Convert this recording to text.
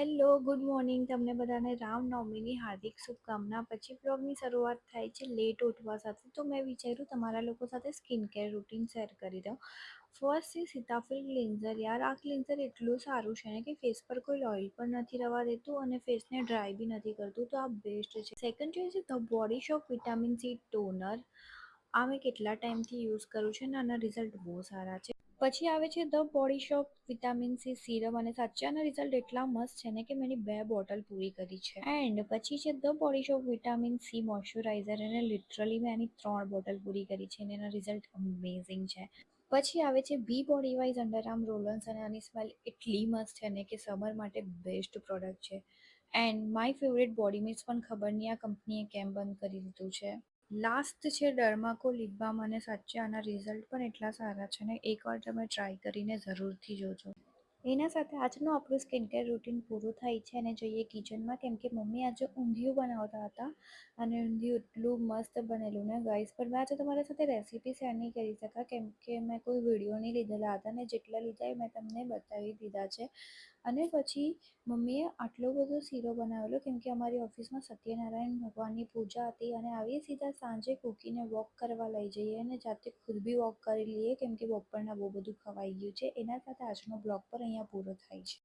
Hello, good morning. તમને બધાને રામનવમીની હાર્દિક શુભકામના. પછી બ્લોગની શરૂઆત થાય છે લેટ ઉઠવા સાથે, તો મેં વિચાર્યું તમારા લોકો સાથે સ્કિન કેર રૂટીન શેર કરી દઉં. ફર્સ્ટ છે સીતાફળ ક્લિન્ઝર. યાર, આ ક્લિન્ઝર એટલું સારું છે ને કે ફેસ પર કોઈ ઓઇલ પણ નથી રહેવા દેતું અને ફેસને ડ્રાય બી નથી કરતું, તો આ બેસ્ટ છે. સેકન્ડ છે the body shop vitamin C toner. આ મેં કેટલા ટાઈમથી યુઝ કરું છું અને આના રિઝલ્ટ બહુ સારા છે. પછી આવે છે the body shop vitamin C serum, અને સાચાના રિઝલ્ટ એટલા મસ્ત છે ને કે મેં એની 2 બોટલ પૂરી કરી છે. એન્ડ પછી છે the body shop vitamin C moisturiser, અને લિટરલી મેં એની 3 બોટલ પૂરી કરી છે અને એના રિઝલ્ટ અમેઝિંગ છે. પછી આવે છે બી બોડી વાઇઝ અંડર આર્મ રોલન્સ, અને આની સ્મેલ એટલી મસ્ત છે ને કે સમર માટે બેસ્ટ પ્રોડક્ટ છે. And my favourite body mist, પણ ખબર નહીં આ કંપનીએ કેમ બંધ કરી દીધું છે. લાસ્ટ છે ડર્માકો લિપ બામ, અને સાચે આના રિઝલ્ટ પણ એટલા સારા છે ને, એકવાર તમે ટ્રાય કરીને જરૂરથી જોજો. એના સાથે આજનું આપણું સ્કિન કેર રૂટીન પૂરું થાય છે અને જઈએ કિચનમાં, કેમ કે મમ્મી આજે ઊંધિયું બનાવતા હતા અને ઊંધિયું એટલું મસ્ત બનેલું ને ગાઈસ. પણ મેં આજે તમારા સાથે રેસીપી શેર નહીં કરી શકા, કેમ કે મેં કોઈ વિડીયો નહીં લીધેલા હતા ને જેટલા લીધા એ મેં તમને બતાવી દીધા છે. અને પછી મમ્મીએ આટલો બધો શીરો બનાવેલો, કેમ કે અમારી ઓફિસમાં સત્યનારાયણ ભગવાનની પૂજા હતી અને આવીએ સીધા સાંજે કૂકીને વોક કરવા લઈ જઈએ અને જાતે ખુદ બી વોક કરી લઈએ, કેમ કે બપોરના બહુ બધું ખવાઈ ગયું છે. એના સાથે આજનો બ્લોગ પર અહીંયા પૂરો થાય છે.